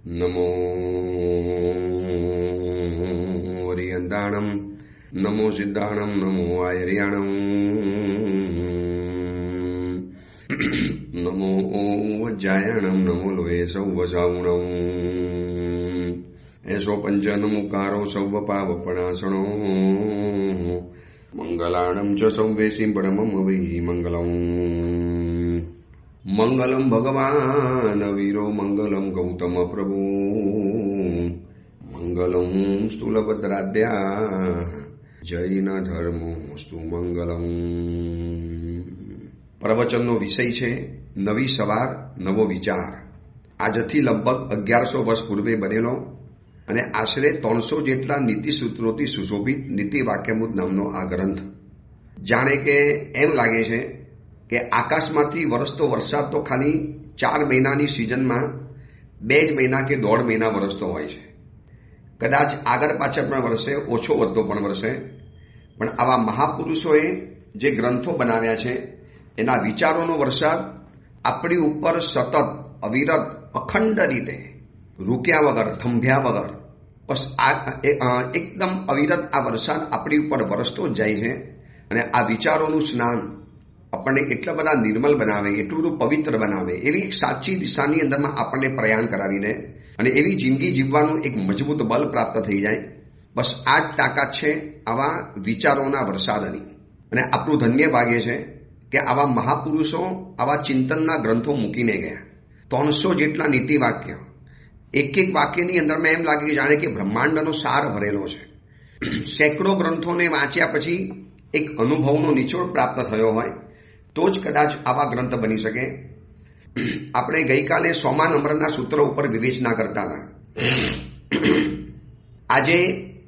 નમો વરિયંતાણમ, નમો સિદ્ધાણમ, નમો આયર્યાણમ, નમો વજ્જાયણમ, નમો લોહે સૌ સાવણમ, એસો પંચનમુકારો સૌ પાવપણાસણો, મંગલાણમ ચ સૌવેશી પરમમ વૈ મંગલમ. મંગલમ ભગવાન વીરો, મંગલમ ગૌતમ પ્રભુ, મંગલમ સ્થૂલભદ્રાદ્યા, જૈન ધર્મોસ્તુ મંગલમ. પ્રવચનનો વિષય છે નવી સવાર, નવો વિચાર. આજથી લગભગ 1100 વર્ષ પૂર્વે બનેલો અને આશરે 300 જેટલા નીતિસૂત્રોથી સુશોભિત નીતિ વાક્યામૃત નામનો આ ગ્રંથ. જાણે કે એમ લાગે છે કે આકાશમાંથી વરસતો વરસાદ તો ખાલી 4 મહિનાની સિઝનમાં 2 જ મહિના કે 1.5 મહિના વરસતો હોય છે. કદાચ આગળ પાછળ પણ વરસે, ઓછો વધતો પણ વરસે. પણ આવા મહાપુરુષોએ જે ગ્રંથો બનાવ્યા છે એના વિચારોનો વરસાદ આપણી ઉપર સતત, અવિરત, અખંડ રીતે, રૂક્યા વગર, થંભ્યા વગર, બસ એકદમ અવિરત આ વરસાદ આપણી ઉપર વરસતો જ જાય છે. અને આ વિચારોનું સ્નાન આપણને એટલા બધા નિર્મલ બનાવે, એટલું બધું પવિત્ર બનાવે, એવી એક સાચી દિશાની અંદરમાં આપણને પ્રયાણ કરાવી દે અને એવી જિંદગી જીવવાનું એક મજબૂત બલ પ્રાપ્ત થઈ જાય. બસ આ જ તાકાત છે આવા વિચારોના વરસાદની. અને આપણું ધન્ય ભાગ્ય છે કે આવા મહાપુરુષો આવા ચિંતનના ગ્રંથો મૂકીને ગયા. 300 જેટલા નીતિ વાક્ય, એક એક વાક્યની અંદરમાં એમ લાગે કે જાણે કે બ્રહ્માંડનો સાર ભરેલો છે. સેંકડો ગ્રંથોને વાંચ્યા પછી એક અનુભવનો નિચોડ પ્રાપ્ત થયો હોય તો જ કદાચ આવા ગ્રંથ બની શકે. આપણે ગઈકાલે 100મા નંબરના સૂત્ર ઉપર વિવેચના કરતા હતા. આજે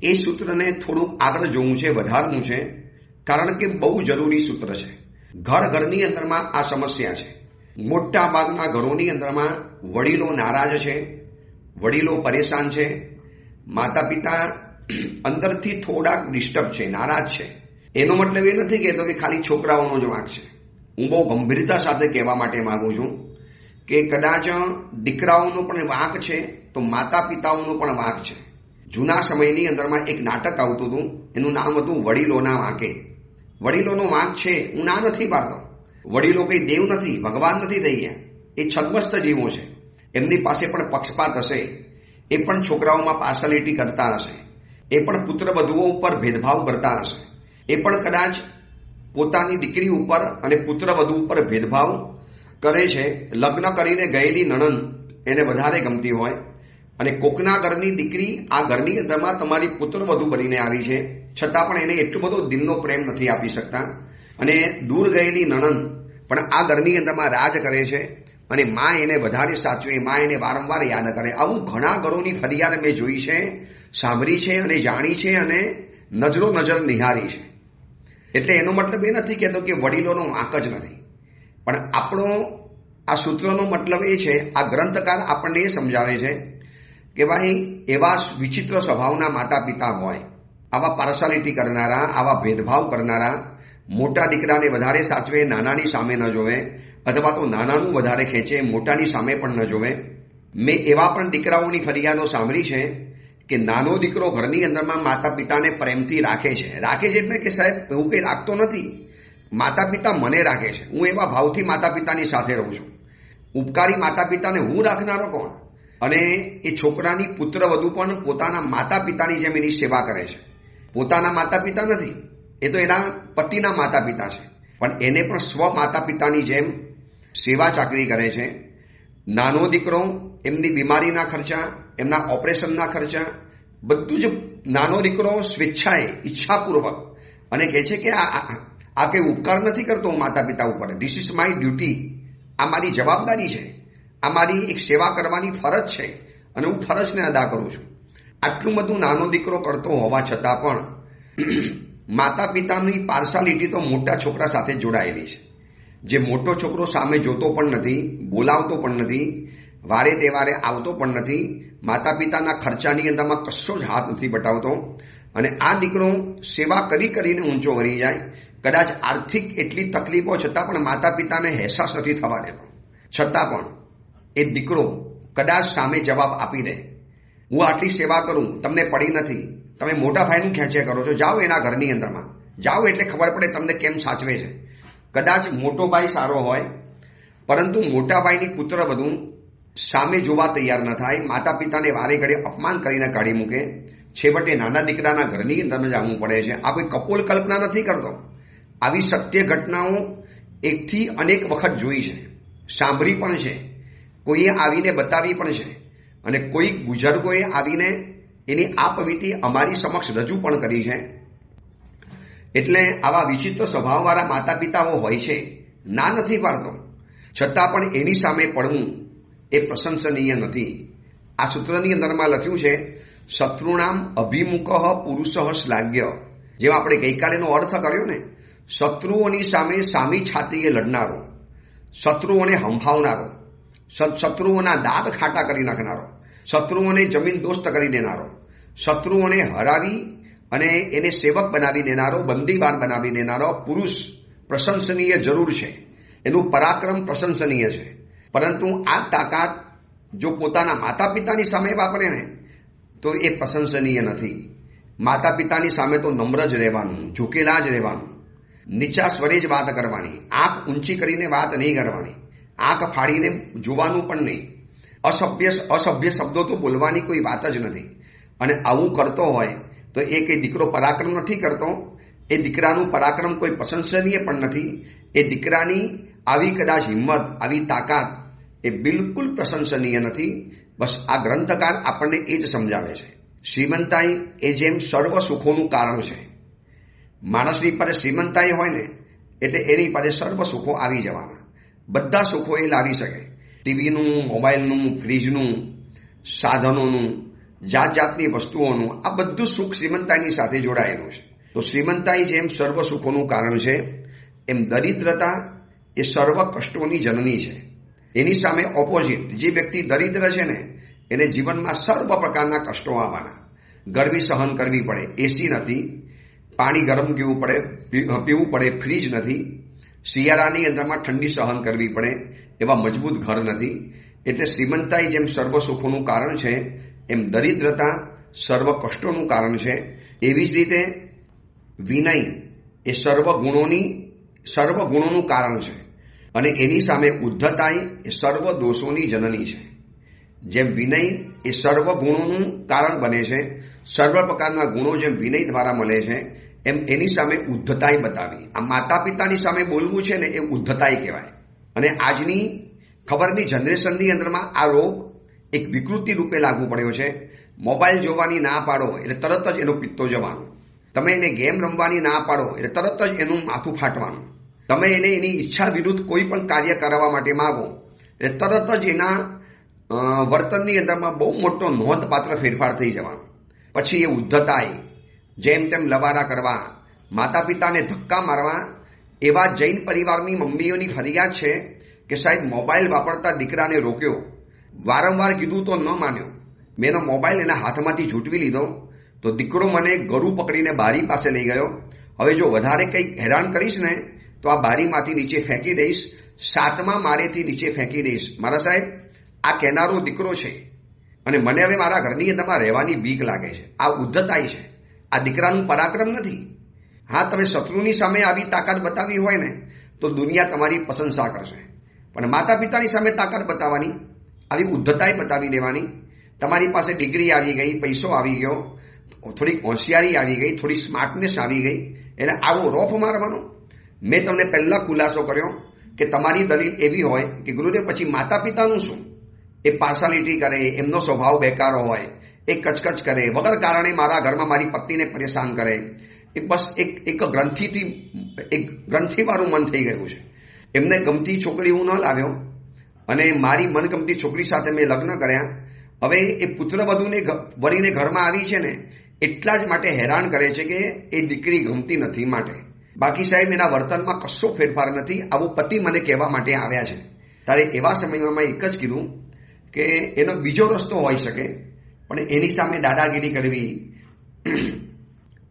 એ સૂત્રને થોડુંક આગળ જોવું છે, વધારવું છે, કારણ કે બહુ જરૂરી સૂત્ર છે. ઘરની અંદરમાં આ સમસ્યા છે. મોટા ભાગના ઘરોની અંદરમાં વડીલો નારાજ છે, વડીલો પરેશાન છે, માતા પિતા અંદરથી થોડાક ડિસ્ટર્બ છે, નારાજ છે. એનો મતલબ એ નથી કહેતો કે ખાલી છોકરાઓનો જ વાંક છે. હું બહુ ગંભીરતા સાથે કહેવા માટે માંગુ છું કે કદાચ દીકરાઓનો પણ વાંક છે તો માતા પિતાઓનો પણ વાંક છે. જૂના સમયની અંદરમાં એક નાટક આવતું હતું, એનું નામ હતું વડીલોના વાંકે. વડીલોનો વાંક છે, હું ના નથી પાડતો. વડીલો કંઈ દેવ નથી, ભગવાન નથી થઈ ગયા. એ છદ્મસ્ત જીવો છે. એમની પાસે પણ પક્ષપાત હશે, એ પણ છોકરાઓમાં પાર્શિયાલિટી કરતા હશે, એ પણ પુત્ર વધુઓ ઉપર ભેદભાવ કરતા હશે, એ પણ કદાચ પોતાની દીકરી ઉપર અને પુત્ર વધુ ઉપર ભેદભાવ કરે છે. લગ્ન કરીને ગયેલી નણંદ એને વધારે ગમતી હોય અને કોકના ઘરની દીકરી આ ઘરની અંદરમાં તમારી પુત્ર વધુ બનીને આવી છે, છતાં પણ એને એટલો બધો દિલનો પ્રેમ નથી આપી શકતા. અને દૂર ગયેલી નણંદ પણ આ ઘરની અંદરમાં રાજ કરે છે અને માં એને વધારે સાચવે, માં એને વારંવાર યાદ કરે. આવું ઘણા ઘરોની ફરિયાદ મેં જોઈ છે, સાંભળી છે અને જાણી છે અને નજરો નજર નિહારી છે. એટલે એનો મતલબ એ નથી કહેતો કે વડીલોનો વાંક જ નથી, પણ આપણો આ સૂત્રનો મતલબ એ છે, આ ગ્રંથકાર આપણને એ સમજાવે છે કે ભાઈ એવા વિચિત્ર સ્વભાવના માતા પિતા હોય, આવા પાર્શિયાલિટી કરનારા, આવા ભેદભાવ કરનારા, મોટા દીકરાને વધારે સાચવે, નાનાની સામે ન જોવે, અથવા તો નાનાનું વધારે ખેંચે, મોટાની સામે પણ ન જોવે. મેં એવા પણ દીકરાઓની ફરિયાદો સાંભળી છે કે નાનો દીકરો ઘરની અંદરમાં માતા પિતાને પ્રેમથી રાખે છે એટલે કે સાહેબ એવું કંઈ રાખતો નથી, માતા પિતા મને રાખે છે, હું એવા ભાવથી માતા પિતાની સાથે રહું છું. ઉપકારી માતા પિતાને હું રાખનારો કોણ? અને એ છોકરાની પુત્ર વધુ પણ પોતાના માતા પિતાની જેમ એની સેવા કરે છે. પોતાના માતા પિતા નથી, એ તો એના પતિના માતા પિતા છે, પણ એને પણ સ્વ માતા પિતાની જેમ સેવા ચાકરી કરે છે. નાનો દીકરો એમની બીમારીના ખર્ચા, એમના ઓપરેશનના ખર્ચા બધું જ નાનો દીકરો સ્વેચ્છાએ, ઈચ્છાપૂર્વક અને કહે છે કે આ કંઈ ઉપકાર નથી કરતો હું માતા પિતા ઉપર, ધીસ ઇઝ માય ડ્યુટી, આ મારી જવાબદારી છે, આ મારી એક સેવા કરવાની ફરજ છે અને હું ફરજને અદા કરું છું. આટલું બધું નાનો દીકરો કરતો હોવા છતાં પણ માતા પિતાની પાર્શિયાલિટી તો મોટા છોકરા સાથે જોડાયેલી છે. જે મોટો છોકરો સામે જોતો પણ નથી, બોલાવતો પણ નથી, વારે તહેવારે આવતો પણ નથી, માતા પિતાના ખર્ચાની અંદરમાં કશો જ હાથ નથી બટાવતો અને આ દીકરો સેવા કરી કરીને ઊંચો વળી જાય. કદાચ આર્થિક એટલી તકલીફો છતાં પણ માતા પિતાને અહેસાસ નથી થવા દેતો, છતાં પણ એ દીકરો કદાચ સામે જવાબ આપી દે, હું આટલી સેવા કરું, તમને પડી નથી, તમે મોટા ભાઈનું ખેંચ્યા કરો છો, જાઓ એના ઘરની અંદરમાં, જાઓ એટલે ખબર પડે તમને કેમ સાચવે છે. કદાચ મોટો ભાઈ સારો હોય, પરંતુ મોટા ભાઈની પુત્ર બધું સામે જોવા તૈયાર ન થાય, માતા પિતાને વારે ઘડે અપમાન કરીને કાઢી મૂકે, છેવટે નાના દીકરાના ઘરની અંદર જવું પડે છે. આ કોઈ કપોલ કલ્પના નથી કરતો. આવી સત્ય ઘટનાઓ એકથી અનેક વખત જોઈ છે, સાંભળી પણ છે, કોઈએ આવીને બતાવી પણ છે, અને કોઈ બુઝુર્ગોએ આવીને એની આપવીતી અમારી સમક્ષ રજૂ પણ કરી છે. એટલે આવા વિચિત્ર સ્વભાવવાળા માતા પિતાઓ હોય છે, ના નથી પાડતો, છતાં પણ એની સામે પડવું એ પ્રશંસનીય નથી. આ સૂત્રની અંદરમાં લખ્યું છે, શત્રુણામ અભિમુખ પુરુષ શ્લાઘ્ય. જેવા આપણે ગઈકાલેનો અર્થ કર્યો ને, શત્રુઓની સામે સામી છાતીએ લડનારો, શત્રુઓને હંફાવનારો, શત્રુઓના દાંત ખાટા કરી નાખનારો, શત્રુઓને જમીન દોસ્ત કરી દેનારો, શત્રુઓને હરાવી અને એને સેવક બનાવી દેનારો, બંદીવાન બનાવી દેનારો પુરુષ પ્રશંસનીય જરૂર છે, એનું પરાક્રમ પ્રશંસનીય છે. પરંતુ આ તાકાત જો પોતાના માતા પિતાની સામે વાપરે ને તો એ પ્રશંસનીય નથી. માતા પિતાની સામે તો નમ્ર જ રહેવાનું, ઝૂકેલા જ રહેવાનું, નીચા સ્વરે જ વાત કરવાની, આંખ ઊંચી કરીને વાત નહીં કરવાની, આંખ ફાડીને જોવાનું પણ નહીં, અસભ્ય શબ્દો તો બોલવાની કોઈ વાત જ નથી. અને આવું કરતો હોય તો એ કંઈ દીકરો પરાક્રમ નથી કરતો, એ દીકરાનું પરાક્રમ કોઈ પ્રશંસનીય પણ નથી. એ દીકરાની આવી કદાચ હિંમત, આવી તાકાત એ બિલકુલ પ્રશંસનીય નથી. બસ આ ગ્રંથકાર આપણને એ જ સમજાવે છે. શ્રીમંતાઈ એ જેમ સર્વ સુખોનું કારણ છે. માણસની પાસે શ્રીમંતાઈ હોય ને એટલે એની પાસે સર્વ સુખો આવી જવાના, બધા સુખો એ લાવી શકે. ટીવીનું, મોબાઈલનું, ફ્રીજનું, સાધનોનું, જાત જાતની વસ્તુઓનું, આ બધું સુખ શ્રીમંતાઈની સાથે જોડાયેલું છે. તો શ્રીમંતાઈ જેમ સર્વ સુખોનું કારણ છે, એમ દરિદ્રતા એ સર્વ કષ્ટોની જનની છે. એની સામે ઓપોઝિટ, જે વ્યક્તિ દરિદ્ર છે ને એને જીવનમાં સર્વ પ્રકારના કષ્ટો આવવાના. ગરમી સહન કરવી પડે, એસી નથી, પાણી ગરમ પીવું પડે, ફ્રીજ નથી, શિયાળાની અંદરમાં ઠંડી સહન કરવી પડે એવા મજબૂત ઘર નથી. એટલે શ્રીમંતાઈ જેમ સર્વ સુખોનું કારણ છે, એમ દરિદ્રતા સર્વ કષ્ટોનું કારણ છે. એવી જ રીતે વિનય એ સર્વ ગુણોનું કારણ છે, અને એની સામે ઉદ્ધતાઈ એ સર્વ દોષોની જનની છે. જેમ વિનય એ સર્વ ગુણોનું કારણ બને છે, સર્વ પ્રકારના ગુણો જેમ વિનય દ્વારા મળે છે, એમ એની સામે ઉદ્ધતાઈ બતાવી. આ માતા પિતાની સામે બોલવું છે ને એ ઉદ્ધતાઈ કહેવાય. અને આજની ખબરની જનરેશનની અંદરમાં આ રોગ એક વિકૃતિ રૂપે લાગુ પડ્યો છે. મોબાઈલ જોવાની ના પાડો એટલે તરત જ એનો પિત્તો જવાનો, તમે એને ગેમ રમવાની ના પાડો એટલે તરત જ એનું માથું ફાટવાનું, તમે એને એની ઈચ્છા વિરુદ્ધ કોઈ પણ કાર્ય કરવા માટે માગો એટલે તરત જ એના વર્તનની અંદરમાં બહુ મોટો નોંધપાત્ર ફેરફાર થઈ જવાનો. પછી એ ઉદ્ધતાઈ, જેમ તેમ લવારા કરવા, માતા પિતાને ધક્કા મારવા. એવા જૈન પરિવારની મમ્મીઓની ફરિયાદ છે કે સાહેબ મોબાઈલ વાપરતા દીકરાને રોક્યો, વારંવાર કીધું તો ન માન્યો, મેં એનો મોબાઈલ એના હાથમાંથી ઝૂંટવી લીધો તો દીકરો મને ગળું પકડીને બારી પાસે લઈ ગયો. હવે જો વધારે કંઈક હેરાન કરીશ ને તો આ બારીમાંથી નીચે ફેંકી દઈશ, 7મા માળેથી નીચે ફેંકી દઈશ. મારા સાહેબ આ કહેનારો દીકરો છે અને મને હવે મારા ઘરની અંદરમાં રહેવાની બીક લાગે છે. આ ઉદ્ધતાઈ છે, આ દીકરાનું પરાક્રમ નથી. હા, તમે શત્રુની સામે આવી તાકાત બતાવી હોય ને તો દુનિયા તમારી પ્રશંસા કરશે, પણ માતા પિતાની સામે તાકાત બતાવવાની, આવી ઉદ્ધતાઈ બતાવી દેવાની. તમારી પાસે ડિગ્રી આવી ગઈ, પૈસો આવી ગયો, થોડીક હોશિયારી આવી ગઈ, થોડી સ્માર્ટનેસ આવી ગઈ, એને આવો રોફ મારવાનો. મેં તમને પહેલા ખુલાસો કર્યો કે તમારી દલીલ એવી હોય કે ગુરુદેવ પછી માતા પિતાનું શું? એ પાર્સાલિટી કરે, એમનો સ્વભાવ બેકારો હોય, એ કચકચ કરે, વગર કારણે મારા ઘરમાં મારી પત્નીને પરેશાન કરે, એ બસ એક ગ્રંથિવાળું મન થઈ ગયું છે. એમને ગમતી છોકરી હું ન લાવ્યો અને મારી મનગમતી છોકરી સાથે મેં લગ્ન કર્યા. હવે એ પુત્રવધૂને વરીને ઘરમાં આવી છે ને એટલા જ માટે હેરાન કરે છે કે એ દીકરી ગમતી નથી માટે. બાકી સાહેબ એના વર્તનમાં કશો ફેરફાર નથી, આવું પતિ મને કહેવા માટે આવ્યા છે. ત્યારે એવા સમયમાં મેં એક જ કીધું કે એનો બીજો રસ્તો હોઈ શકે, પણ એની સામે દાદાગીરી કરવી,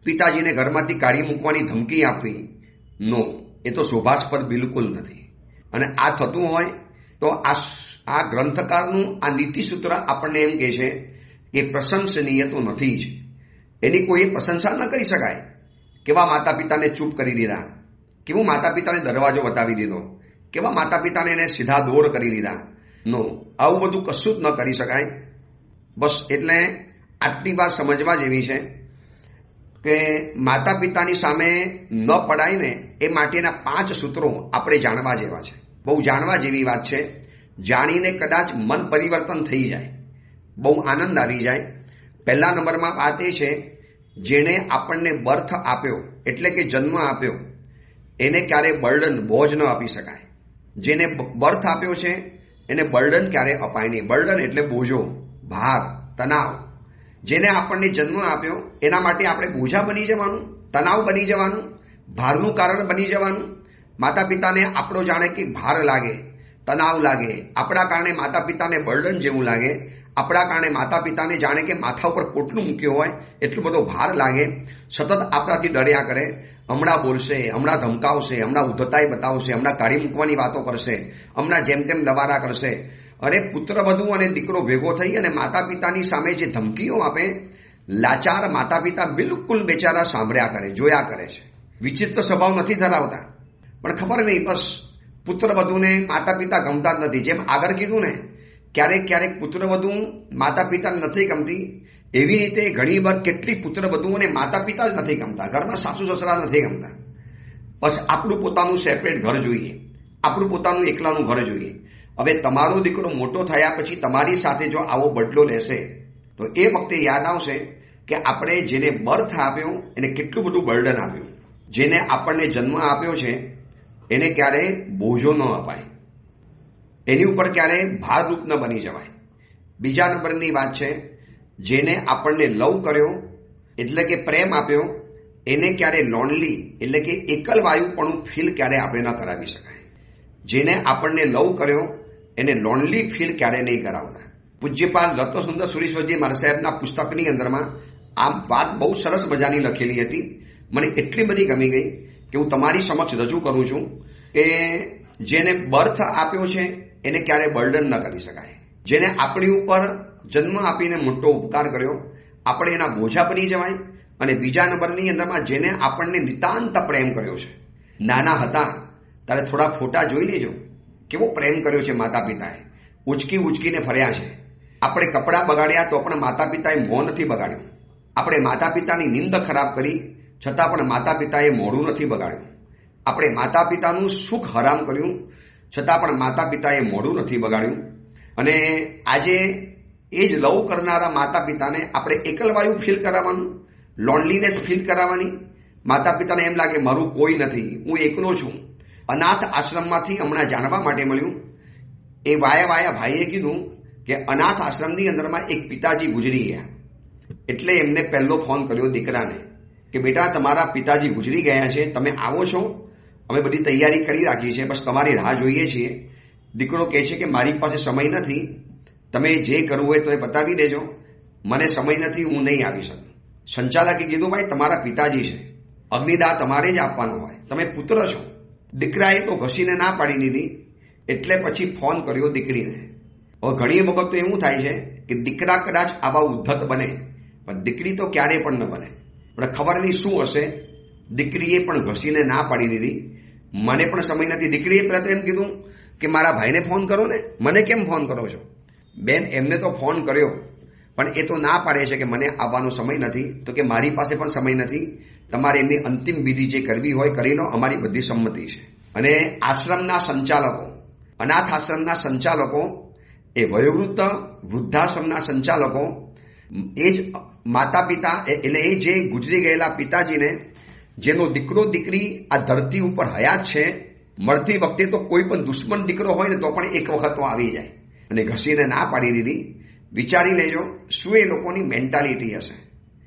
પિતાજીને ઘરમાંથી કાઢી મૂકવાની ધમકી આપવી, નો, એ તો શોભાસ્પદ બિલકુલ નથી. અને આ થતું હોય તો આ ગ્રંથકારનું આ નીતિસૂત્ર આપણને એમ કહે છે કે પ્રશંસનીય તો નથી જ, એની કોઈએ પ્રશંસા ન કરી શકાય. કેવા માતા પિતાને ચૂપ કરી દીધા, કેવું માતા પિતાને દરવાજો બતાવી દીધો, કેવા માતા પિતાને એને સીધા દોર કરી દીધા. નો, આવું બધું કશું જ ન કરી શકાય. બસ એટલે આટલી વાત સમજવા જેવી છે કે માતા પિતાની સામે ન પડાય ને એ માટેના 5 સૂત્રો આપણે જાણવા જેવા છે. બહુ જાણવા જેવી વાત છે. જાણીને કદાચ મન પરિવર્તન થઈ જાય, બહુ આનંદ આવી જાય. પહેલા નંબરમાં વાત એ છે, જેણે આપણને બર્થ આપ્યો એટલે કે જન્મ આપ્યો એને ક્યારે બર્ડન બોજ ન આપી શકાય. જેને બર્થ આપ્યો છે એને બર્ડન ક્યારે અપાય નહીં. બર્ડન એટલે બોજો, ભાર, તણાવ. જેને આપણને જન્મ આપ્યો એના માટે આપણે બોજા બની જવાનું, તણાવ બની જવાનું, ભારનું કારણ બની જવાનું. માતા પિતાને આપણો જાણે કે ભાર લાગે, તણાવ લાગે, આપણા કારણે માતા પિતાને બર્ડન જેવું લાગે, આપણા કારણે માતા પિતાને જાણે કે માથા ઉપર પોટલું મૂક્યું હોય એટલો બધો ભાર લાગે. સતત આપણાથી ડર્યા કરે, હમણાં બોલશે, હમણાં ધમકાવશે, હમણાં ઉદ્ધતાઈ બતાવશે, હમણાં કાઢી મૂકવાની વાતો કરશે, હમણાં જેમ તેમ લવારા કરશે. અરે પુત્રવધુ અને દીકરો ભેગો થઈ અને માતા પિતાની સામે જે ધમકીઓ આપે, લાચાર માતા પિતા બિલકુલ બેચારા સાંભળ્યા કરે, જોયા કરે છે. વિચિત્ર સ્વભાવ નથી ધરાવતા, પણ ખબર નહીં, બસ પુત્રવધુને માતા પિતા ગમતા જ નથી. જેમ આગળ કીધું ને, ક્યારેક ક્યારેક પુત્રવધુ માતા પિતાને નથી ગમતી, એવી રીતે ઘણી વાર કેટલી પુત્રવધુઓને માતા પિતા જ નથી ગમતા, ઘરમાં સાસુ સસરા નથી ગમતા. બસ આપણું પોતાનું સેપરેટ ઘર જોઈએ, આપણું પોતાનું એકલાનું ઘર જોઈએ. હવે તમારો દીકરો મોટો થયા પછી તમારી સાથે જો આવો બદલો લેશે તો એ વખતે યાદ આવશે કે આપણે જેને બર્થ આપ્યો એને કેટલું બધું બર્ડન આપ્યું. જેને આપણને જન્મ આપ્યો છે એને ક્યારે બોજો ન અપાય, એની ઉપર ક્યારે ભારરૂપ ન બની જવાય. બીજા નંબરની વાત છે, જેને આપણને લવ કર્યો એટલે કે પ્રેમ આપ્યો એને ક્યારે લોનલી એટલે કે એકલવાયુપણું ફીલ ક્યારે આપણે ન કરાવી શકાય. જેને આપણને લવ કર્યો એને લોનલી ફીલ ક્યારે નહીં કરાવતા. પૂજ્યપાલ રત્નસુંદર સુરીશ્વરજી મારા સાહેબના પુસ્તકની અંદરમાં આ વાત બહુ સરસ મજાની લખેલી હતી. મને એટલી બધી ગમી ગઈ કે હું તમારી સમક્ષ રજૂ કરું છું કે જેને બર્થ આપ્યો છે એને ક્યારે બર્ડન ન કરી શકાય. જેને આપણી ઉપર જન્મ આપીને મોટો ઉપકાર કર્યો આપણે એના બોજા બની જવાય. અને બીજા નંબરની અંદરમાં જેને આપણને નિતાંત પ્રેમ કર્યો છે, નાના હતા ત્યારે થોડા ફોટા જોઈ લેજો, કેવો પ્રેમ કર્યો છે માતા પિતાએ, ઉચકી ઉચકીને ફર્યા છે. આપણે કપડાં બગાડ્યા તો પણ માતા પિતાએ મોં નથી બગાડ્યું. આપણે માતા પિતાની નિંદ ખરાબ કરી છતાં પણ માતા પિતાએ મોઢું નથી બગાડ્યું. આપણે માતા પિતાનું સુખ હરામ કર્યું છતાં પણ માતા પિતાએ મોઢું નથી બગાડ્યું. અને આજે એ જ લવ કરનારા માતા પિતાને આપણે એકલવાયુ ફીલ કરાવવાનું, લોનલીનેસ ફીલ કરાવવાની. માતા પિતાને એમ લાગે મારું કોઈ નથી, હું એકલો છું. અનાથ આશ્રમમાંથી હમણાં જાણવા માટે મળ્યું, એ વાયા ભાઈએ કીધું કે અનાથ આશ્રમની અંદરમાં એક પિતાજી ગુજરી ગયા. એટલે એમને પહેલો ફોન કર્યો દીકરાને કે બેટા તમારા પિતાજી ગુજરી ગયા છે, તમે આવો છો, અમે બધી તૈયારી કરી રાખી છે, બસ તમારી રાહ જોઈએ છીએ. દીકરો કહે છે કે મારી પાસે સમય નથી, તમે જે કરવું હોય તો એ બતાવી દેજો, મને સમય નથી, હું નહીં આવી શકું. સંચાલકે કીધું ભાઈ તમારા પિતાજી છે, અગ્નિદાહ તમારે જ આપવાનો હોય, તમે પુત્ર છો. દીકરાએ તો ઘસીને ના પાડી દીધી. એટલે પછી ફોન કર્યો દીકરીને. હવે ઘણી વખત તો એવું થાય છે કે દીકરા કદાચ આવા ઉદ્ધત બને પણ દીકરી તો ક્યારેય પણ ન બને. પણ ખબર નહીં શું હશે, દીકરીએ પણ ઘસીને ના પાડી દીધી, મને પણ સમય નથી. દીકરીએ પહેલા તો એમ કીધું કે મારા ભાઈને ફોન કરો ને, મને કેમ ફોન કરો છો? બેન એમને તો ફોન કર્યો પણ એ તો ના પાડે છે કે મને આવવાનો સમય નથી. તો કે મારી પાસે પણ સમય નથી, તમારે એમની અંતિમ વિધિ જે કરવી હોય કરી લો, અમારી બધી સંમતિ છે. અને આશ્રમના સંચાલકો, અનાથ આશ્રમના સંચાલકો, એ વયોવૃદ્ધ વૃદ્ધાશ્રમના સંચાલકો, એ જ માતા પિતા એટલે એ જે ગુજરી ગયેલા પિતાજીને જેનો દીકરો દીકરી આ ધરતી ઉપર હયાત છે, મળતી વખતે તો કોઈ પણ દુશ્મન દીકરો હોય ને તો પણ એક વખત તો આવી જાય અને ઘસીને ના પાડી દીધી. વિચારી લેજો શું એ લોકોની મેન્ટાલિટી હશે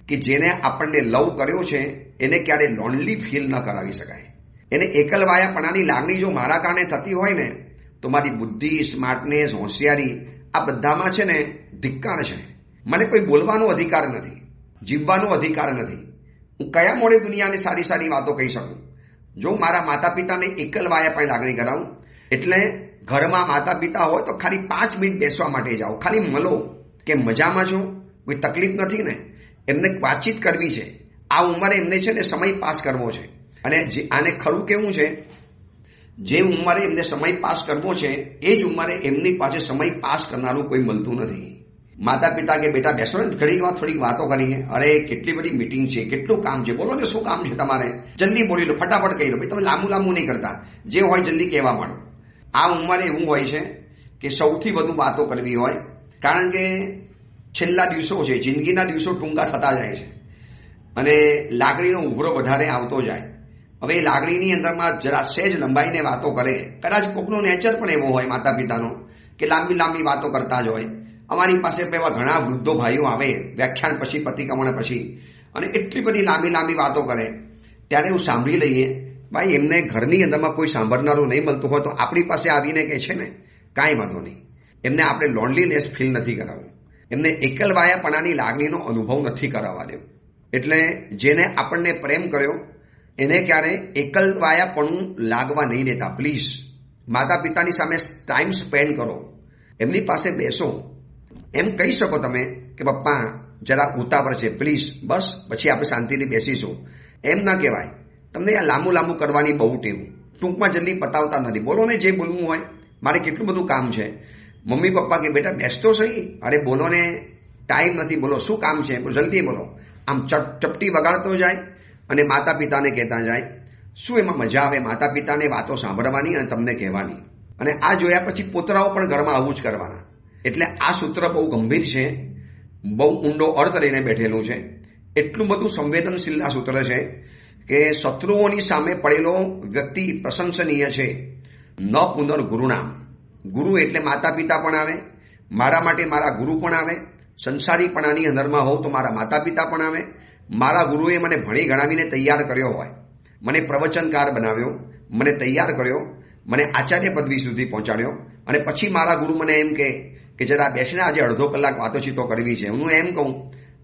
કે જેને આપણને લવ કર્યો છે એને ક્યારે લોનલી ફીલ ન કરાવી શકાય. એને એકલવાયાપણાની લાગણી જો મારા કારણે થતી હોય ને તો મારી બુદ્ધિ, સ્માર્ટનેસ, હોશિયારી આ બધામાં છે ને ધિક્કાર છે. મને કોઈ બોલવાનો અધિકાર નથી, જીવવાનો અધિકાર નથી. હું કયા મોડે દુનિયાને સારી સારી વાતો કહી શકું જો મારા માતા પિતાને એકલવાયાપણ લાગણી કરાવું? એટલે ઘરમાં માતા પિતા હોય તો ખાલી 5 મિનિટ બેસવા માટે જાઓ, ખાલી મળો કે મજામાં છો, કોઈ તકલીફ નથી ને, એમને વાતચીત કરવી છે. આ ઉંમરે એમને છે ને સમય પાસ કરવો છે. અને આને ખરું કેવું છે, જે ઉંમરે એમને સમય પાસ કરવો છે એ જ ઉંમરે એમની પાસે સમય પાસ કરનારું કોઈ મળતું નથી. માતા પિતા કે બેટા બેસો ને ઘડીક વાર થોડીક વાતો કરીએ, અરે કેટલી બધી મીટિંગ છે, કેટલું કામ છે, બોલો ને શું કામ છે તમારે, જલ્દી બોલી લો, ફટાફટ કહી લો. ભાઈ તમે લાંબુ નહીં કરતા, જે હોય જલ્દી કહેવા માંડો. આ ઉંમરે એવું હોય છે કે સૌથી વધુ વાતો કરવી હોય, કારણ કે છેલ્લા દિવસો છે, જિંદગીના દિવસો ટૂંકા થતા જાય છે અને લાગણીનો ઉભરો વધારે આવતો જાય. હવે એ લાગણીની અંદરમાં જરા સહેજ લંબાઈને વાતો કરે. કદાચ કોકનો નેચર પણ એવો હોય માતા પિતાનો કે લાંબી વાતો કરતા જ હોય. અમારી પાસે એવા ઘણા વૃદ્ધો ભાઈઓ આવે વ્યાખ્યાન પછી, પતિક્રમણ પછી, અને એટલી બધી લાંબી વાતો કરે. ત્યારે એવું સાંભળી લઈએ, ભાઈ એમને ઘરની અંદરમાં કોઈ સાંભળનારું નહીં મળતું હોય તો આપણી પાસે આવીને કહે છે ને કાંઈ વાંધો નહીં. એમને આપણે લોનલીનેસ ફીલ નથી કરાવવું, એમને એકલવાયાપણાની લાગણીનો અનુભવ નથી કરાવવા દેવું. એટલે જેને આપણને પ્રેમ કર્યો એને ક્યારે એકલવાયાપણું લાગવા નહીં દેતા. પ્લીઝ માતા પિતાની સામે ટાઈમ સ્પેન્ડ કરો, એમની પાસે બેસો. એમ કહી શકો તમે કે પપ્પા જરા ઉતાવળ છે, પ્લીઝ બસ પછી આપણે શાંતિથી બેસીશું. એમ ના કહેવાય. તમને આ લાંબુ કરવાની બહુ ટેવું, ટૂંકમાં જલ્દી પતાવતા નથી. બોલો ને જે બોલવું હોય, મારે કેટલું બધું કામ છે. મમ્મી પપ્પા કે બેટા બેસતો સહી, અરે બોલો ને, ટાઈમ નથી, બોલો શું કામ છે, જલ્દી બોલો. આમ ચપટી વગાડતો જાય અને માતા પિતાને કહેતા જાય. શું એમાં મજા આવે માતા પિતાને વાતો સાંભળવાની અને તમને કહેવાની. અને આ જોયા પછી પોતરાઓ પણ ઘરમાં આવું જ કરવાના. એટલે આ સૂત્ર બહુ ગંભીર છે, બહુ ઊંડો અર્થ લઈને બેઠેલું છે. એટલું બધું સંવેદનશીલ આ સૂત્ર છે કે શત્રુઓની સામે પડેલો વ્યક્તિ પ્રશંસનીય છે. ન પુનર્ગુરુનામ. ગુરુ એટલે માતા પિતા પણ આવે, મારા માટે મારા ગુરુ પણ આવે. સંસારીપણાની અંદરમાં હોઉં તો મારા માતા પિતા પણ આવે. મારા ગુરુએ મને ભણી ગણાવીને તૈયાર કર્યો હોય, મને પ્રવચનકાર બનાવ્યો, મને તૈયાર કર્યો, મને આચાર્ય પદવી સુધી પહોંચાડ્યો, અને પછી મારા ગુરુ મને એમ કે જરા બેસીને આજે અડધો કલાક વાતોચીતો કરવી છે. હું એમ કહું,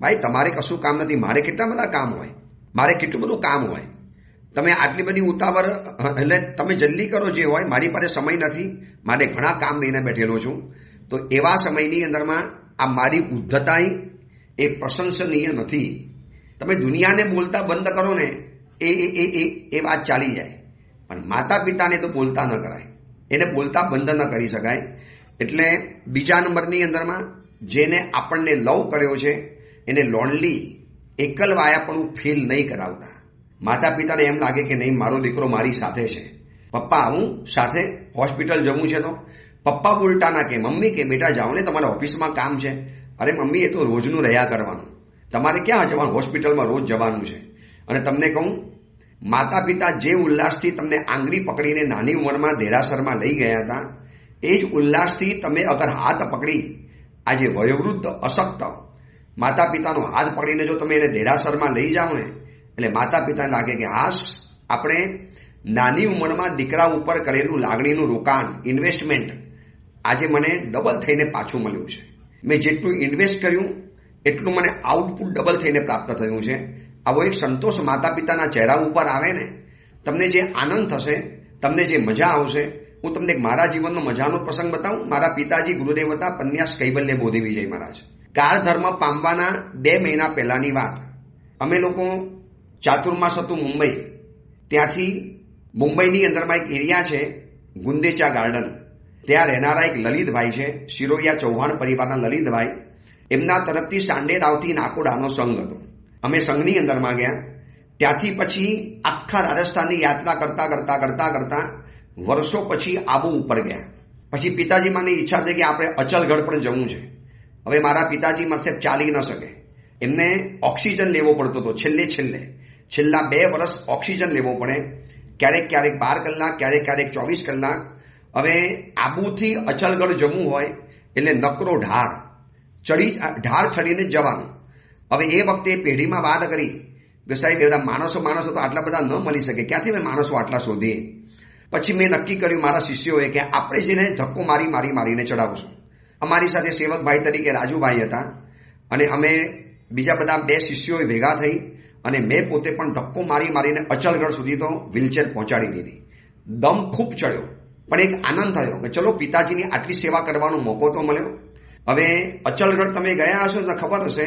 ભાઈ તમારે કશું કામ નથી, મારે કેટલા બધા કામ હોય, મારે કેટલું બધું કામ હોય. તમે આટલી બધી ઉતાવળ, એટલે તમે જલ્દી કરો જે હોય, મારી પાસે સમય નથી, મારે ઘણા કામ લઈને બેઠેલો છું. તો એવા સમયની અંદરમાં આ મારી ઉદ્ધતાઈ એ પ્રશંસનીય નથી. તમે દુનિયાને બોલતા બંધ કરો ને એ વાત ચાલી જાય, પણ માતા પિતાને તો બોલતા ન કરાય, એને બોલતા બંધ ન કરી શકાય. એટલે બીજા નંબરની અંદરમાં જેને આપણને લવ કર્યો છે એને લોનલી, એકલવાયાપણું ફીલ નહીં કરાવતા. માતા પિતાને એમ લાગે કે નહીં મારો દીકરો મારી સાથે છે, પપ્પા આવું સાથે હોસ્પિટલ જવું છે તો પપ્પા ઉલટા ના કે મમ્મી કે બેટા જાઓ ને તમારા ઓફિસમાં કામ છે. અરે મમ્મી એ તો રોજનું રહ્યા કરવાનું, તમારે ક્યાં જવાનું, હોસ્પિટલમાં રોજ જવાનું છે. અને તમને કહું, માતા પિતા જે ઉલ્લાસથી તમને આંગળી પકડીને નાની ઉંમરમાં દેરાસરમાં લઈ ગયા હતા, એ જ ઉલ્લાસથી તમે અગર હાથ પકડી આજે વયોવૃદ્ધ અશક્ત માતા પિતાનો હાથ પકડીને જો તમે એને દેરાસરમાં લઈ જાઓ ને, એટલે માતા પિતાને લાગે કે હાશ, આપણે નાની ઉંમરમાં દીકરા ઉપર કરેલું લાગણીનું રોકાણ, ઇન્વેસ્ટમેન્ટ આજે મને ડબલ થઈને પાછું મળ્યું છે. મેં જેટલું ઇન્વેસ્ટ કર્યું એટલું મને આઉટપુટ ડબલ થઈને પ્રાપ્ત થયું છે. આવો એક સંતોષ માતા પિતાના ચહેરા ઉપર આવે ને, તમને જે આનંદ થશે, તમને જે મજા આવશે. હું તમને મારા જીવનનો મજાનો પ્રસંગ બતાવું. મારા પિતાજી ગુરુદેવ હતા પન્યાસ કૈવલ્ય બોધિ વિજય મહારાજ. કાળ ધર્મ પામવાના 2 મહિના પહેલાની વાત. અમે લોકો ચાતુર્માસ હતું મુંબઈ, ત્યાંથી મુંબઈની અંદરમાં એક એરિયા છે ગુંદેચા ગાર્ડન, ત્યાં રહેનારા એક લલિતભાઈ છે, શિરોયા ચૌહાણ પરિવારના લલિતભાઈ. એમના તરફથી સાંડે રાવથી નાકોડાનો સંઘ હતો. અમે સંઘની અંદરમાં ગયા. ત્યાંથી પછી આખા રાજસ્થાનની યાત્રા કરતા વર્ષો પછી આબુ ઉપર ગયા. પછી પિતાજી મને ઈચ્છા થઈ કે આપણે અચલગઢ પણ જવું છે. હવે મારા પિતાજી મારે ચાલી ન શકે, એમને ઓક્સિજન લેવો પડતો હતો. છેલ્લા 2 વર્ષ ઓક્સિજન લેવો પડે, ક્યારેક 12 કલાક, ક્યારેક 24 કલાક. હવે આબુથી અચલગઢ જવું હોય એટલે નકરો ઢાર ચડીને જવાનું. હવે એ વખતે પેઢીમાં વાત કરી કે સાહેબ બધા માણસો તો આટલા બધા ન મળી શકે, ક્યાંથી મેં માણસો આટલા શોધીએ. પછી મેં નક્કી કર્યું મારા શિષ્યોએ કે આપણે જેને ધક્કો મારીને ચડાવશું. અમારી સાથે સેવકભાઈ તરીકે રાજુભાઈ હતા અને અમે બીજા બધા 2 શિષ્યોએ ભેગા થઈ અને મેં પોતે પણ ધક્કો મારીને અચલગઢ સુધી તો વ્હીલચેર પહોંચાડી દીધી. દમ ખૂબ ચડ્યો, પણ એક આનંદ થયો કે ચલો પિતાજીની આટલી સેવા કરવાનો મોકો તો મળ્યો. હવે અચલગઢ તમે ગયા હશો તો ખબર હશે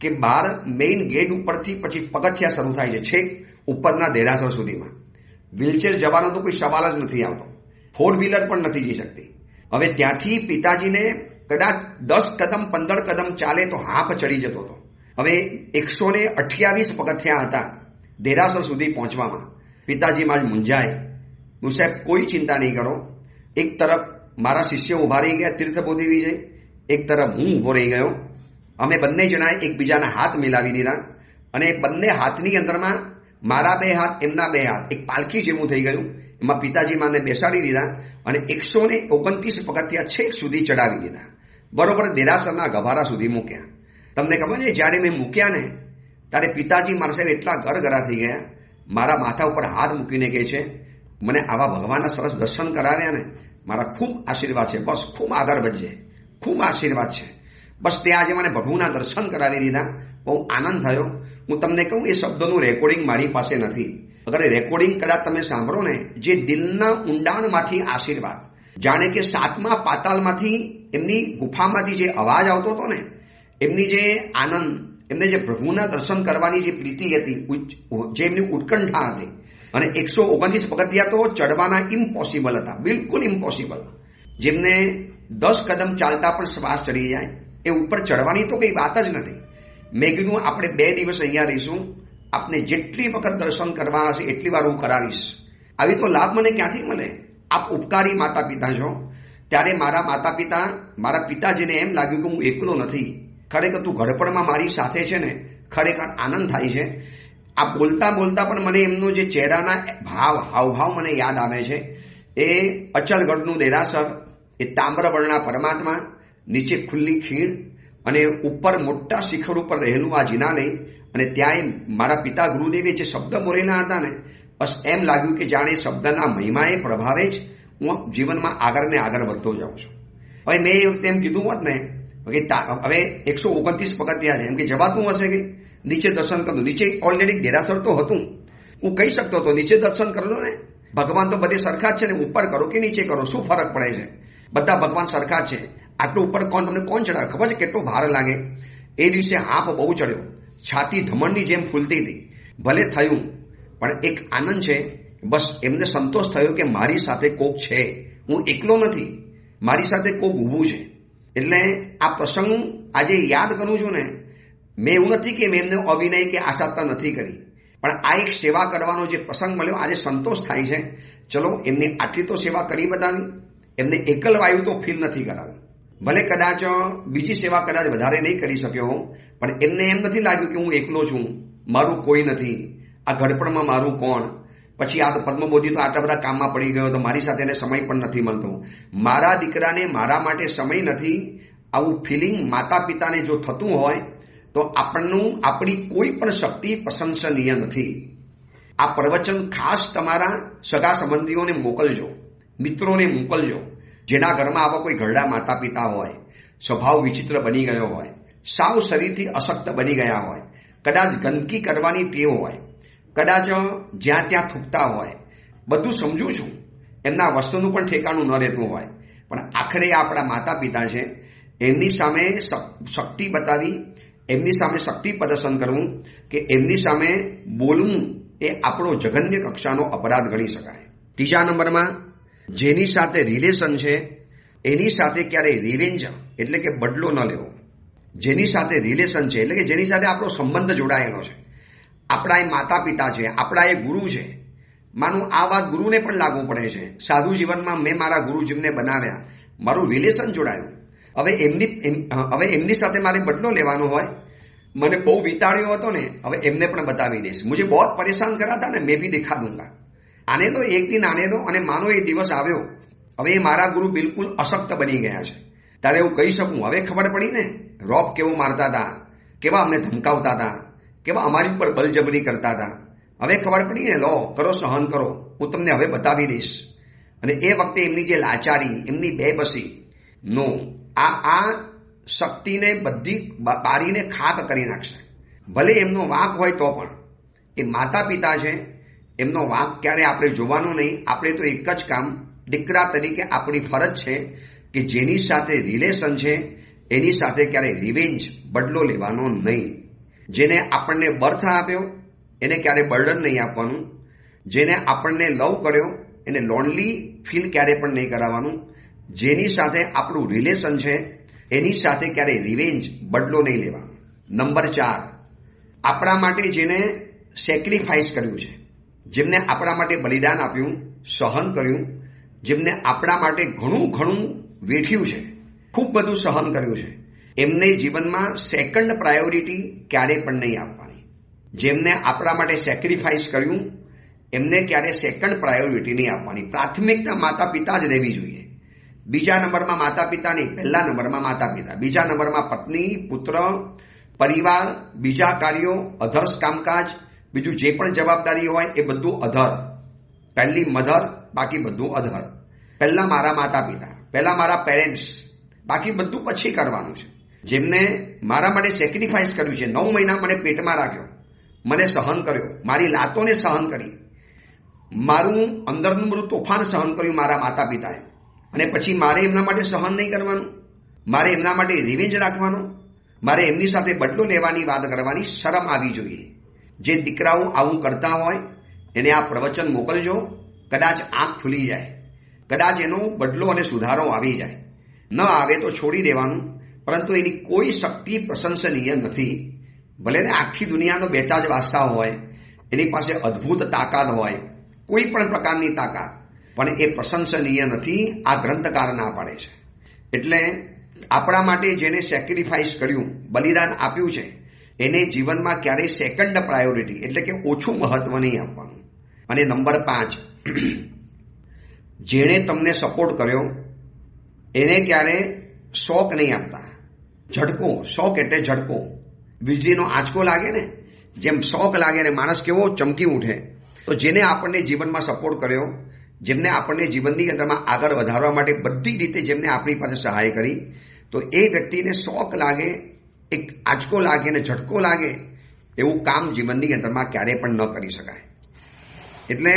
કે બહાર મેઇન ગેટ ઉપરથી પછી પગથિયા શરૂ થાય છે છેક ઉપરના દેરાસર સુધીમાં. વ્હીલચેર જવાનો તો કોઈ સવાલ જ નથી આવતો, 4 વ્હીલર પણ નથી જઈ શકતી. હવે ત્યાંથી પિતાજીને કદાચ 10 કદમ 15 કદમ ચાલે તો હાફ ચડી જતો હતો. હવે 128 પગથિયા હતા દેરાસર સુધી પહોંચવામાં. પિતાજીમાં જ મૂંઝાય. હું સાહેબ કોઈ ચિંતા નહીં કરો. એક તરફ મારા શિષ્ય ઉભા રહી ગયા તીર્થબોધી વિજય, એક તરફ હું ઊભો રહી ગયો. અમે બંને જણાએ એકબીજાના હાથ મિલાવી દીધા અને બંને હાથની અંદરમાં મારા 2 હાથ એમના 2 હાથ એક પાલખી જેવું થઈ ગયું. એમાં પિતાજી માને બેસાડી દીધા અને 129 પગથિયા છેક સુધી ચડાવી દીધા. બરોબર દેરાસરના ગભારા સુધી મૂક્યા. તમને ખબર છે જ્યારે મેં મૂક્યા ને ત્યારે પિતાજી મારા સાહેબ એટલા ગરગરા થઈ ગયા. મારા માથા ઉપર હાથ મૂકીને કહે છે, મને આવા ભગવાનના સરસ દર્શન કરાવ્યા ને, મારા ખૂબ આશીર્વાદ છે, બસ ખૂબ આગળ વધજે, ખૂબ આશીર્વાદ છે. બસ તે આજે મને પ્રભુના દર્શન કરાવી દીધા. બહુ આનંદ થયો. હું તમને કહું એ શબ્દોનું રેકોર્ડિંગ મારી પાસે નથી. અગર એ રેકોર્ડિંગ કદાચ તમે સાંભળો ને, જે દિલના ઊંડાણમાંથી આશીર્વાદ, જાણે કે 7મા પાતાળમાંથી એમની ગુફામાંથી જે અવાજ આવતો હતો ને, એમની જે આનંદ, એમને જે પ્રભુના દર્શન કરવાની જે પ્રીતિ હતી, જે એમની ઉત્કંઠા હતી. અને 129 પગથિયા તો ચડવાના ઇમ્પોસિબલ હતા, બિલકુલ ઇમ્પોસિબલ. જેમને 10 કદમ ચાલતા પણ શ્વાસ ચડી જાય એ ઉપર ચડવાની તો કઈ વાત જ નથી. મેં કીધું આપણે 2 દિવસ અહીંયા રહીશું, આપને જેટલી વખત દર્શન કરવા હશે એટલી વાર હું કરાવીશ. આવી તો લાભ મને ક્યાંથી મળે? આપ ઉપકારી માતા પિતા છો. ત્યારે મારા માતા પિતા, મારા પિતાજીને એમ લાગ્યું કે હું એકલો નથી, ખરેખર તું ઘડપણમાં મારી સાથે છે ને, ખરેખર આનંદ થાય છે. આ બોલતા બોલતા પણ મને એમનો જે ચહેરાના હાવભાવ મને યાદ આવે છે. એ અચલગઢનું દેરાસર, એ તામ્રવર્ણના પરમાત્મા, નીચે ખુલ્લી ખીણ અને ઉપર મોટા શિખર ઉપર રહેલું આ જિનાલય. અને ત્યાં મારા પિતા ગુરુદેવે જે શબ્દ બોલેલા હતા ને, બસ એમ લાગ્યું કે જાણે શબ્દના મહિમાએ પ્રભાવે જ હું જીવનમાં આગળ ને આગળ વધતો જાઉં છું. હવે મેં એ વખતે એમ કીધું હોત ને કે હવે 129 પગથિયા છે, એમ કે જવાતું હશે કે નીચે દર્શન કરું. નીચે ઓલરેડી દેરાસર તો હતું, હું કહી શકતો હતો નીચે દર્શન કરી લો ને, ભગવાન તો બધે સરખા જ છે ને, ઉપર કરો કે નીચે કરો શું ફરક પડે છે, બધા ભગવાન સરખા જ છે. આટલું ઉપર તમને કોણ ચડાવે? ખબર છે કેટલો ભાર લાગે? એ દિવસે હાફ બહુ ચડ્યો, છાતી ધમણની જેમ ફૂલતી હતી. ભલે થયું, પણ એક આનંદ છે. બસ એમને સંતોષ થયો કે મારી સાથે કોક છે, હું એકલો નથી, મારી સાથે કોક ઊભું છે. એટલે આ પ્રસંગ આજે યાદ કરું છું ને, મેં એવું નથી કે મેં એમને અભિનય કે આશાતા નથી કરી, પણ આ એક સેવા કરવાનો જે પ્રસંગ મળ્યો, આજે સંતોષ થાય છે. ચલો એમને આટલી તો સેવા કરી બતાવી, એમને એકલવાયું તો ફીલ નથી કરાવી. ભલે કદાચ બીજી સેવા કદાચ વધારે નહીં કરી શક્યો હોઉં, પણ એમને એમ નથી લાગ્યું કે હું એકલો છું, મારું કોઈ નથી, આ ઘડપણમાં મારું કોણ. પછી આ તો પદ્મબોધી તો આટલા બધા કામમાં પડી ગયો તો મારી સાથે એને સમય પણ નથી મળતો, મારા દીકરાને મારા માટે સમય નથી. આવું ફિલિંગ માતા પિતાને જો થતું હોય તો આપણી કોઈ પણ શક્તિ પ્રશંસનીય નથી. આ પ્રવચન ખાસ તમારા સગા સંબંધીઓને મોકલજો, મિત્રોને મોકલજો, જેના ઘરમાં આવા કોઈ ઘરડા માતા પિતા હોય, સ્વભાવ વિચિત્ર બની ગયો હોય, સાવ શરીરથી અશક્ત બની ગયા હોય, કદાચ ગંદકી કરવાની ટેવ હોય, કદાચ જ્યાં ત્યાં થૂકતા હોય. બધું સમજું છું, એમના વસ્તુનું પણ ઠેકાણું ન રહેતું હોય, પણ આખરે આપણા માતા પિતા છે. એમની સામે શક્તિ બતાવી, એમની સામે શક્તિ પ્રદર્શન કરવું કે એમની સામે બોલવું એ આપણો જઘન્ય કક્ષાનો અપરાધ ગણી શકાય. ત્રીજા નંબરમાં, જેની સાથે રિલેશન છે એની સાથે ક્યારેય રિવેન્જ એટલે કે બદલો ન લેવો. જેની સાથે રિલેશન છે એટલે કે જેની સાથે આપણો સંબંધ જોડાયેલો છે, આપણા એ માતા પિતા છે, આપણા એ ગુરુ છે. માનું આ વાત ગુરુને પણ લાગુ પડે છે. સાધુ જીવનમાં મેં મારા ગુરુ જેમને બનાવ્યા, મારું રિલેશન જોડાયું. હવે એમની સાથે મારે બદલો લેવાનો હોય, મને બહુ વિતાડ્યો હતો ને, હવે એમને પણ બતાવી દઈશ. મુझे बहुत परेशान करा था ને, मैं भी दिखा दूंगा. આને તો એક દિન આને દો, અને માનો એ દિવસ આવ્યો. હવે એ મારા ગુરુ બિલકુલ અશક્ત બની ગયા છે. ત્યારે એવું કહી શકું, હવે ખબર પડી ને રોપ કેવો મારતા હતા, કેવા અમને ધમકાવતા હતા, કેવા અમારી ઉપર બલજબરી કરતા હતા. હવે ખબર પડી ને, લો કરો, સહન કરો, હું તમને હવે બતાવી દઈશ. અને એ વખતે એમની જે લાચારી, એમની બેબસી, નો આ શક્તિને બધી બારીને ખાક કરી નાખશે. ભલે એમનો વાંક હોય તો પણ એ માતા પિતા છે, એમનો વાંક ક્યારે આપણે જોવાનો નહીં. આપણે તો એક જ કામ, દીકરા તરીકે આપણી ફરજ છે કે જેની સાથે રિલેશન છે એની સાથે ક્યારેય રિવેન્જ બદલો લેવાનો નહીં. જેને આપણને બર્થ આપ્યો એને ક્યારેય બર્ડન નહીં આપવાનું. જેને આપણને લવ કર્યો એને લોનલી ફીલ ક્યારે પણ નહીં કરાવવાનું. જેની સાથે આપણું રિલેશન છે એની સાથે ક્યારેય રિવેન્જ બદલો નહીં લેવાનો. નંબર 4, આપણા માટે જેને સેક્રિફાઈસ કર્યું છે, જેમને આપણા માટે બલિદાન આપ્યું, સહન કર્યું, જેમને આપણા માટે ઘણું વેઠ્યું છે, ખૂબ બધું સહન કર્યું છે, એમને જીવનમાં સેકન્ડ પ્રાયોરિટી ક્યારે પણ નહીં આપવાની. જેમને આપણા માટે સેક્રિફાઈસ કર્યું એમને ક્યારે સેકન્ડ પ્રાયોરિટી નહીં આપવાની. પ્રાથમિકતા માતા પિતા જ રહેવી જોઈએ. બીજા નંબરમાં માતા પિતા નહીં, પહેલા નંબરમાં માતા પિતા, બીજા નંબરમાં પત્ની, પુત્ર, પરિવાર, બીજા કાર્યો, અધર્સ કામકાજ, બીજું જે પણ જવાબદારી હોય એ બધું અધર. પહેલી મધર, બાકી બધું અધર. પહેલા મારા માતા પિતા, પહેલા મારા પેરેન્ટ્સ, બાકી બધું પછી કરવાનું છે. જેમને મારા માટે સેક્રિફાઈસ કર્યું છે, 9 મહિના મને પેટમાં રાખ્યો, મને સહન કર્યો, મારી લાતોને સહન કરી, મારું અંદરનું બધું તોફાન સહન કર્યું મારા માતા પિતાએ, અને પછી મારે એમના માટે સહન નહીં કરવાનું, મારે એમના માટે રિવેન્જ રાખવાનો, મારે એમની સાથે બદલો લેવાની વાત કરવાની શરમ આવી જોઈએ. જે દીકરાઓ આવું કરતા હોય એને આ પ્રવચન મોકલજો. કદાચ આંખ ખુલી જાય, કદાચ એનો બદલો અને સુધારો આવી જાય. ન આવે તો છોડી દેવાનું, પરંતુ એની કોઈ શક્તિ પ્રશંસનીય નથી. ભલે ને આખી દુનિયાનો બેતાજ બાદશાહ હોય, એની પાસે અદ્ભુત તાકાત હોય, કોઈ પણ પ્રકારની તાકાત, પણ એ પ્રશંસનીય નથી. આ ગ્રંથકાર ના પાડે છે. એટલે આપણા માટે જેને સેક્રિફાઈસ કર્યું, બલિદાન આપ્યું છે, એને જીવનમાં ક્યારેય સેકન્ડ પ્રાયોરિટી એટલે કે ઓછું મહત્વ નહીં આપવાનું. અને નંબર 5, જેણે તમને સપોર્ટ કર્યો એને ક્યારે શોક નહીં આપતા. ઝટકો, શોક એટલે ઝટકો, વીજળીનો આંચકો લાગે ને, જેમ શોક લાગે ને માણસ કેવો ચમકી ઉઠે. તો જેને આપણને જીવનમાં સપોર્ટ કર્યો, જેમને આપણને જીવનની અંદરમાં આગળ વધારવા માટે બધી રીતે જેમને આપણી પાસે સહાય કરી, તો એ વ્યક્તિને શોક લાગે, એક આંચકો લાગે ને ઝટકો લાગે એવું કામ જીવનની અંદરમાં ક્યારેય પણ ન કરી શકાય. એટલે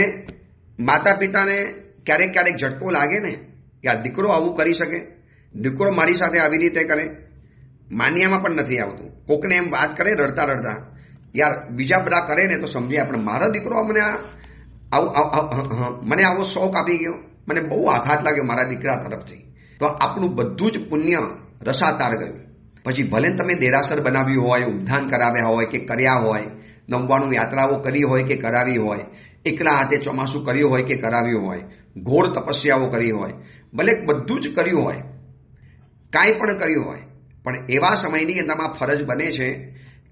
માતા પિતાને ક્યારેક ઝટકો લાગે ને કે આ દીકરો આવું કરી શકે, દીકરો મારી સાથે આવી રીતે કરે, માન્યામાં પણ નથી આવતું. કોકને એમ વાત કરે રડતા યાર બીજા બધા કરે ને તો સમજીએ, પણ મારો દીકરો મને મને આવો શોખ આપી ગયો, મને બહુ આઘાત લાગ્યો મારા દીકરા તરફથી, તો આપણું બધું જ પુણ્ય રસાતાર ગયું. પછી ભલે તમે દેરાસર બનાવ્યું હોય, ઉદ્ધાન કરાવ્યા હોય કે કર્યા હોય, નમવાનું યાત્રાઓ કરી હોય કે કરાવી હોય, એકલા હાથે ચોમાસું કર્યું હોય કે કરાવ્યું હોય, ઘોર તપસ્યાઓ કરી હોય, ભલે બધું જ કર્યું હોય, કાંઈ પણ કર્યું હોય, પણ એવા સમયની અંદરમાં ફરજ બને છે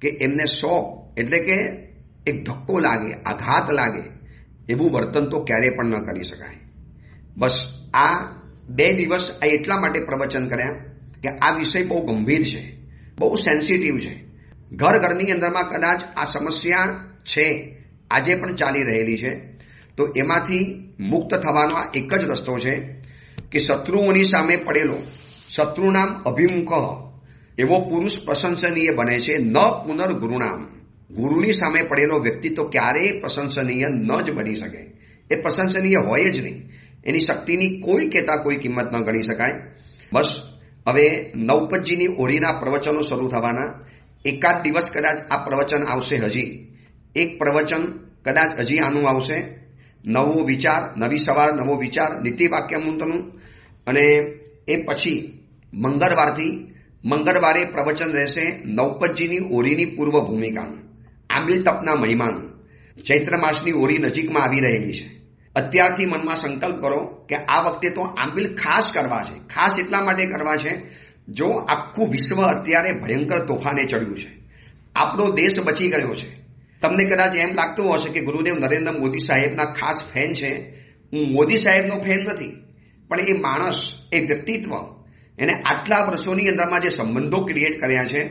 કે એમને શોક એટલે કે એક ધક્કો લાગે, આઘાત લાગે એવું વર્તન તો ક્યારેય પણ ન કરી શકાય. બસ આ 2 દિવસ એટલા માટે પ્રવચન કર્યા કે આ વિષય બહુ ગંભીર છે, બહુ સેન્સિટિવ છે. ઘરની અંદરમાં કદાચ આ સમસ્યા છે, આજે પણ ચાલી રહેલી છે. તો એમાંથી મુક્ત થવાનો આ એક જ રસ્તો છે કે શત્રુઓની સામે પડેલો, શત્રુનામ અભિમુખ એવો પુરુષ પ્રશંસનીય બને છે, ન પુનર્ગુરુનામ. ગુરુની સામે પડેલો વ્યક્તિ તો ક્યારેય પ્રશંસનીય ન જ બની શકે. એ પ્રશંસનીય હોય જ નહીં. એની શક્તિની કોઈ કિંમત ન ગણી શકાય. બસ હવે નવપતજીની ઓરીના પ્રવચનો શરૂ થવાના. એકાદ દિવસ કદાચ આ પ્રવચન આવશે, હજી એક પ્રવચન કદાચ હજી આનું આવશે. નવો વિચાર, નવી સવાર, નવો વિચાર, નીતિ વાક્ય મંત્રનું. અને એ પછી મંગળવારે પ્રવચન રહેશે નવપતજીની ઓરીની પૂર્વ ભૂમિકાનું, આંબિલ તપના મહિમાનું. ચૈત્ર માસની ઓરી નજીકમાં આવી રહેલી છે. અત્યારથી મનમાં સંકલ્પ કરો કે આ વખતે તો આંબિલ ખાસ કરવા છે. ખાસ એટલા માટે કરવા છે, જો આખું વિશ્વ અત્યારે ભયંકર તોફાને ચડ્યું છે, આપણો દેશ બચી ગયો છે. તમને કદાચ એમ લાગતું હશે કે ગુરુદેવ નરેન્દ્ર મોદી સાહેબના ખાસ ફેન છે. હું મોદી સાહેબનો ફેન નથી, પણ એ માણસ, એ વ્યક્તિત્વ, એને આટલા વર્ષોની અંદરમાં જે સંબંધો ક્રિએટ કર્યા છે,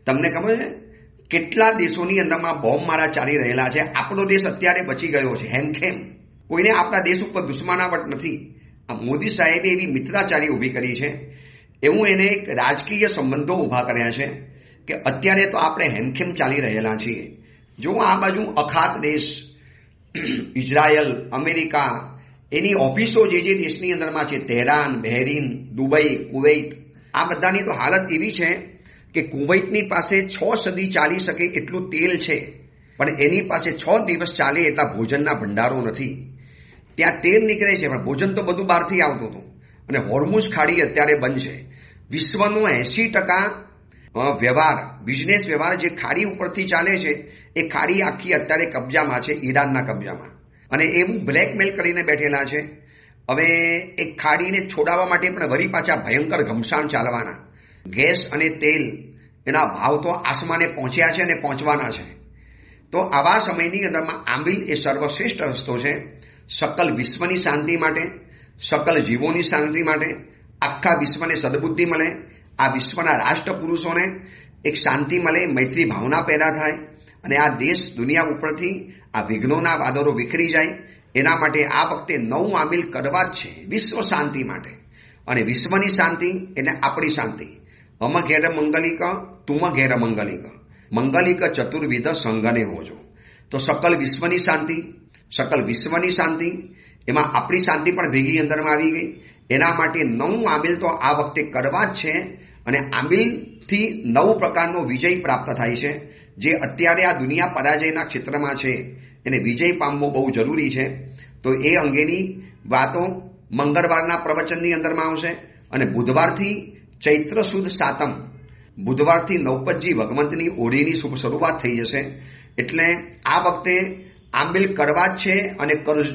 તમને ખબર છે કેટલા દેશોની અંદરમાં બોમ્બ મારા ચાલી રહેલા છે. આપણો દેશ અત્યારે બચી ગયો છે હેમખેમ. કોઈને આપણા દેશ ઉપર દુશ્મનાવટ નથી. આ મોદી સાહેબે એવી મિત્રાચારી ઊભી કરી છે, એવું એને એક રાજકીય સંબંધો ઊભા કર્યા છે કે અત્યારે તો આપણે હેમખેમ ચાલી રહેલા છીએ. જો આ બાજુ અખાત દેશ ઇઝરાયલ, અમેરિકા, એની ઓફિસો જે દેશની અંદરમાં છે, તેહરાન, બહેરીન, દુબઈ, કુવૈત, આ બધાની તો હાલત એવી છે કે કુવૈતની પાસે 6 સદી ચાલી શકે એટલું તેલ છે, પણ એની પાસે 6 દિવસ ચાલે એટલા ભોજનના ભંડારો નથી. ત્યાં તેલ નીકળે છે પણ ભોજન તો બધું બહારથી આવતું હતું. અને હોર્મુઝ ખાડી અત્યારે બંધ છે. વિશ્વનો 80% વ્યવહાર, બિઝનેસ વ્યવહાર જે ખાડી ઉપરથી ચાલે છે, એ ખાડી આખી અત્યારે કબજામાં છે, ઈરાનના કબજામાં. અને એવું બ્લેકમેલ કરીને બેઠેલા છે. હવે એક ખાડીને છોડાવવા માટે પણ વળી પાછા ભયંકર ઘમસાણ ચાલવાના. ગેસ અને તેલ એના ભાવ તો આસમાને પહોંચ્યા છે અને પહોંચવાના છે. તો આવા સમયની અંદરમાં આંબિલ એ સર્વશ્રેષ્ઠ રસ્તો છે સકલ વિશ્વની શાંતિ માટે, સકલ જીવોની શાંતિ માટે. આખા વિશ્વને સદબુદ્ધિ મળે, આ વિશ્વના રાષ્ટ્ર પુરુષોને એક શાંતિ મળે, મૈત્રી ભાવના પેદા થાય અને આ દેશ દુનિયા ઉપરથી આ વિઘ્નોના વાદળો વિખરી જાય. એના માટે આ વખતે નવું આંબિલ કરવા જ છે વિશ્વ શાંતિ માટે. અને વિશ્વની શાંતિ એટલે આપણી શાંતિ. અમ ઘેર મંગલિક તુમ ઘેર મંગલિક, મંગલિક ચતુર્વિધ સંઘને હોજો. તો સકલ વિશ્વની શાંતિ, સકલ વિશ્વની શાંતિ, એમાં આપણી શાંતિ પણ ભેગી અંદરમાં આવી ગઈ. એના માટે નવું આંબિલ તો આ વખતે કરવા જ છે. અને આંબિલથી નવું પ્રકારનો વિજય પ્રાપ્ત થાય છે. જે અત્યારે આ દુનિયા પરાજયના ક્ષેત્રમાં છે એને વિજય પામવો બહુ જરૂરી છે. તો એ અંગેની વાતો મંગળવારના પ્રવચનની અંદરમાં આવશે. અને બુધવારથી ચૈત્ર સુદ સાતમ, બુધવારથી નવપતજી ભગવંતની ઓઢીની શુભ શરૂઆત થઈ જશે. એટલે આ વખતે આંબિલ કરવા જ છે અને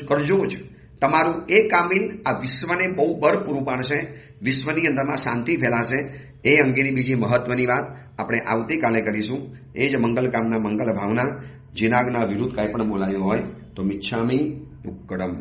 કરજો જ. તમારું એક આંબિલ આ વિશ્વને બહુ બળ પૂરું પાડશે, વિશ્વની અંદરમાં શાંતિ ફેલાશે. એ અંગેની બીજી મહત્વની વાત આપણે આવતીકાલે કરીશું. એ જ મંગલ કામના, મંગલ ભાવના. જીનાગના વિરુદ્ધ કાંઈ પણ બોલાયું હોય તો મિચ્છામી દુક્કડમ.